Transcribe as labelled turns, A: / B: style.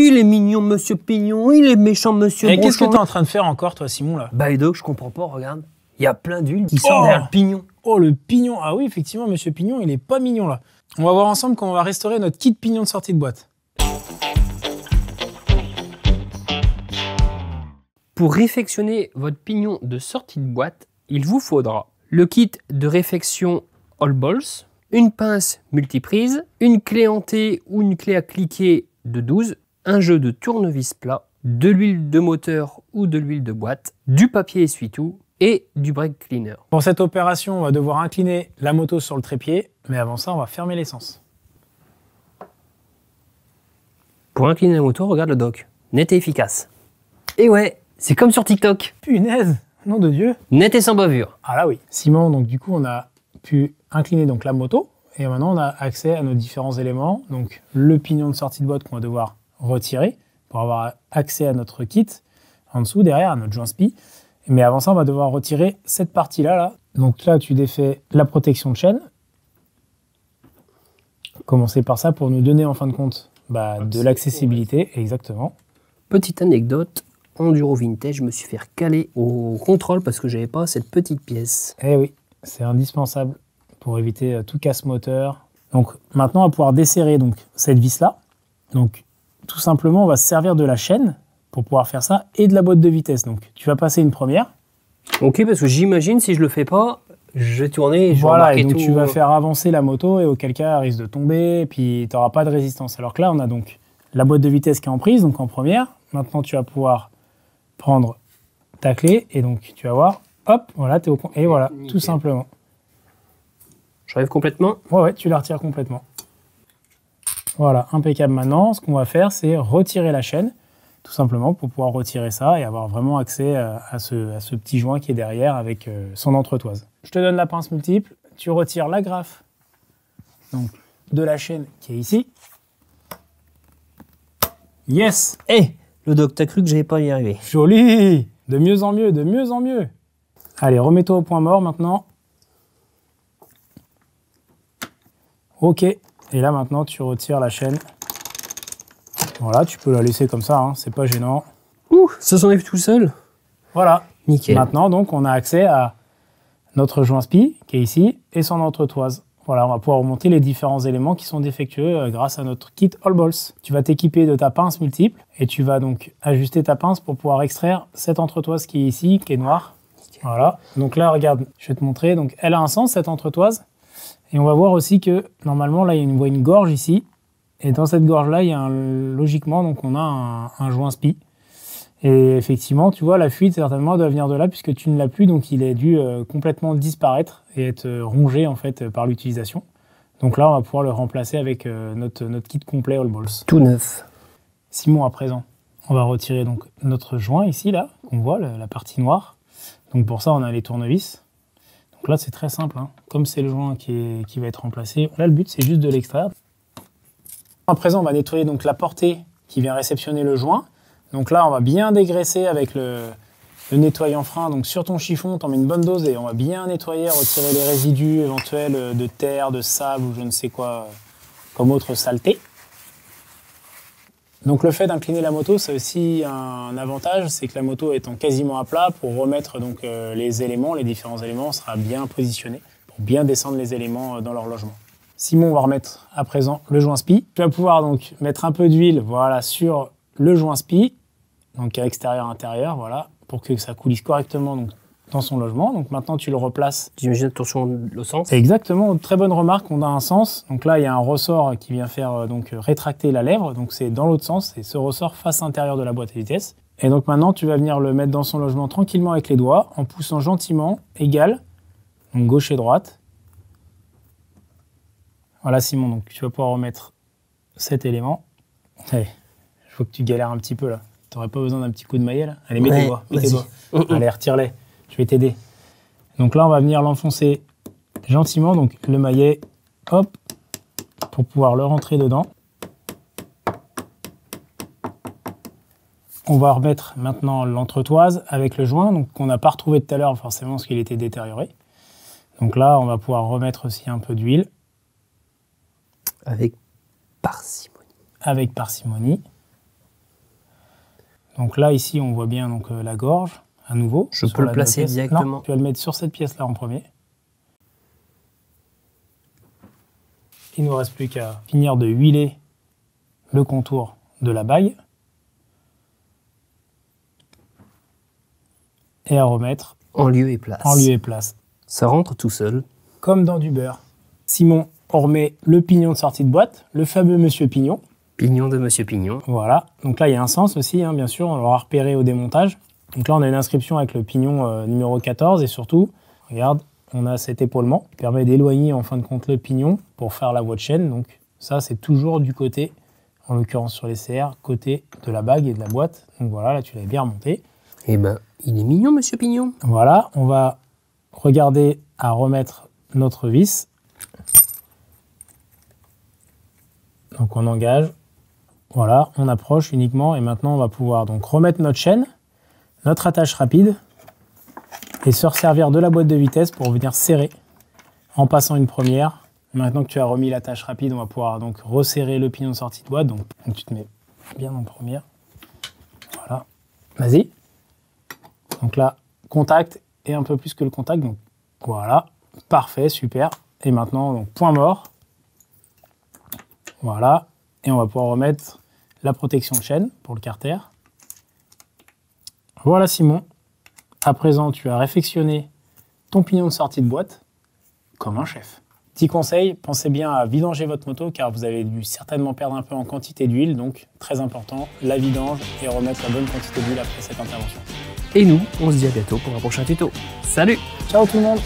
A: Il est mignon, monsieur Pignon. Il est méchant, monsieur
B: Et qu'est-ce que
A: Brochon.
B: tu es en train de faire encore, toi, Simon, là?
A: Bah, Edo, je comprends pas, regarde. Il y a plein d'huile qui sort derrière le pignon.
B: Oh, le pignon. Ah oui, effectivement, monsieur Pignon, il est pas mignon, là. On va voir ensemble comment on va restaurer notre kit pignon de sortie de boîte.
A: Pour réfectionner votre pignon de sortie de boîte, il vous faudra le kit de réfection All Balls, une pince multiprise, une clé en T ou une clé à cliquer de 12, un jeu de tournevis plat, de l'huile de moteur ou de l'huile de boîte, du papier essuie-tout et du brake cleaner.
B: Pour cette opération, on va devoir incliner la moto sur le trépied, mais avant ça, on va fermer l'essence.
A: Pour incliner la moto, regarde le doc. Net et efficace. Et ouais, c'est comme sur TikTok.
B: Punaise, nom de Dieu.
A: Net et sans bavure.
B: Ah là oui. Simon, donc du coup, on a pu incliner donc la moto, et maintenant on a accès à nos différents éléments. Donc le pignon de sortie de boîte qu'on va devoir retirer pour avoir accès à notre kit en dessous, derrière, à notre joint spi. Mais avant ça, on va devoir retirer cette partie-là. Là. Donc là, tu défais la protection de chaîne. Commencer par ça pour nous donner en fin de compte de l'accessibilité. Exactement.
A: Petite anecdote, Enduro Vintage, je me suis fait recaler au contrôle parce que j'avais pas cette petite pièce.
B: Eh oui, c'est indispensable pour éviter tout casse-moteur. Donc maintenant, on va pouvoir desserrer donc, cette vis-là. Donc tout simplement, on va se servir de la chaîne pour pouvoir faire ça et de la boîte de vitesse. Donc tu vas passer une première.
A: Ok, parce que j'imagine si je le fais pas, je vais tourner et je vais
B: Voilà,
A: embarquer
B: et donc
A: tout.
B: tu vas faire avancer la moto et auquel cas elle risque de tomber et puis tu n'auras pas de résistance. Alors que là, on a donc la boîte de vitesse qui est en prise, donc en première. Maintenant, tu vas pouvoir prendre ta clé et donc tu vas voir, hop, voilà, t'es au et voilà,
A: Nickel.
B: tout simplement.
A: J'arrive complètement.
B: Ouais, tu la retires complètement. Voilà, impeccable. Maintenant, ce qu'on va faire, c'est retirer la chaîne, tout simplement pour pouvoir retirer ça et avoir vraiment accès à ce petit joint qui est derrière avec son entretoise. Je te donne la pince multiple, tu retires l'agrafe donc, de la chaîne qui est ici. Yes!
A: Eh, le doc, t'as cru que j'allais pas y arriver.
B: Joli! De mieux en mieux, de mieux en mieux. Allez, remets-toi au point mort maintenant. Ok. Et là, maintenant, tu retires la chaîne. Voilà, tu peux la laisser comme ça, hein, c'est pas gênant.
A: Ouh, ça s'enlève tout seul.
B: Voilà.
A: Nickel.
B: Maintenant, donc, on a accès à notre joint spi, qui est ici, et son entretoise. Voilà, on va pouvoir remonter les différents éléments qui sont défectueux grâce à notre kit All Balls. Tu vas t'équiper de ta pince multiple, et tu vas donc ajuster ta pince pour pouvoir extraire cette entretoise qui est ici, qui est noire. Voilà. Donc là, regarde, je vais te montrer. Donc, elle a un sens, cette entretoise. Et on va voir aussi que, normalement, là, on voit une gorge ici. Et dans cette gorge-là, il y a logiquement, donc on a un joint spi. Et effectivement, tu vois, la fuite, certainement, doit venir de là, puisque tu ne l'as plus. Donc, il est dû complètement disparaître et être rongé, en fait, par l'utilisation. Donc là, on va pouvoir le remplacer avec notre kit complet All Balls.
A: Tout neuf.
B: Simon, à présent, on va retirer donc notre joint ici, là, qu'on voit, la partie noire. Donc, pour ça, on a les tournevis. Donc là, c'est très simple, hein. Comme c'est le joint qui va être remplacé, là, le but, c'est juste de l'extraire. À présent, on va nettoyer donc la portée qui vient réceptionner le joint. Donc là, on va bien dégraisser avec le nettoyant frein. Donc sur ton chiffon, tu en mets une bonne dose et on va bien nettoyer, retirer les résidus éventuels de terre, de sable ou je ne sais quoi comme autre saleté. Donc le fait d'incliner la moto, c'est aussi un avantage, c'est que la moto étant quasiment à plat, pour remettre donc les éléments, les différents éléments, on sera bien positionné pour bien descendre les éléments dans leur logement. Simon va remettre à présent le joint spi. Tu vas pouvoir donc mettre un peu d'huile, voilà, sur le joint spi, donc à extérieur-intérieur, voilà, pour que ça coulisse correctement donc, dans son logement. Donc maintenant, tu le replaces.
A: J'imagine attention le sens.
B: Exactement, très bonne remarque, on a un sens. Donc là, il y a un ressort qui vient faire donc rétracter la lèvre, donc c'est dans l'autre sens, c'est ce ressort face intérieure de la boîte à vitesse. Et donc maintenant, tu vas venir le mettre dans son logement tranquillement avec les doigts, en poussant gentiment, égal, donc gauche et droite. Voilà Simon, donc tu vas pouvoir remettre cet élément. Allez, il faut que tu galères un petit peu là. Tu n'aurais pas besoin d'un petit coup de maillet là? Allez, mets tes doigts, mets tes doigts. Allez, retire-les, je vais t'aider. Donc là, on va venir l'enfoncer gentiment, donc le maillet, hop, pour pouvoir le rentrer dedans. On va remettre maintenant l'entretoise avec le joint, donc qu'on n'a pas retrouvé tout à l'heure forcément parce qu'il était détérioré. Donc là, on va pouvoir remettre aussi un peu d'huile.
A: Avec parcimonie.
B: Avec parcimonie. Donc là, ici, on voit bien donc, la gorge, à nouveau.
A: Je peux le placer directement.
B: Non, tu vas le mettre sur cette pièce-là en premier. Il ne nous reste plus qu'à finir de huiler le contour de la bague. Et à remettre
A: en lieu et place.
B: En lieu et place.
A: Ça rentre tout seul. Comme
B: dans du beurre. Simon, on remet le pignon de sortie de boîte, le fameux Monsieur Pignon.
A: Pignon de Monsieur Pignon.
B: Voilà. Donc là, il y a un sens aussi, hein, bien sûr. On l'aura repéré au démontage. Donc là, on a une inscription avec le pignon numéro 14. Et surtout, regarde, on a cet épaulement qui permet d'éloigner en fin de compte le pignon pour faire la voie de chaîne. Donc ça, c'est toujours du côté, en l'occurrence sur les CR, côté de la bague et de la boîte. Donc voilà, là, tu l'avais bien remonté.
A: Eh ben, il est mignon, Monsieur Pignon.
B: Voilà, on va regarder à remettre notre vis. Donc on engage. Voilà, on approche uniquement et maintenant on va pouvoir donc remettre notre chaîne, notre attache rapide et se resservir de la boîte de vitesse pour venir serrer en passant une première. Maintenant que tu as remis l'attache rapide, on va pouvoir donc resserrer le pignon de sortie de boîte. Donc tu te mets bien en première. Voilà, vas-y. Donc là, contact et un peu plus que le contact. Donc voilà, parfait, super. Et maintenant, donc, point mort. Voilà. Et on va pouvoir remettre la protection de chaîne pour le carter. Voilà Simon. À présent, tu as réfectionné ton pignon de sortie de boîte comme un chef. Petit conseil, pensez bien à vidanger votre moto car vous avez dû certainement perdre un peu en quantité d'huile. Donc très important, la vidange et remettre la bonne quantité d'huile après cette intervention.
A: Et nous, on se dit à bientôt pour un prochain tuto. Salut!
B: Ciao tout le monde!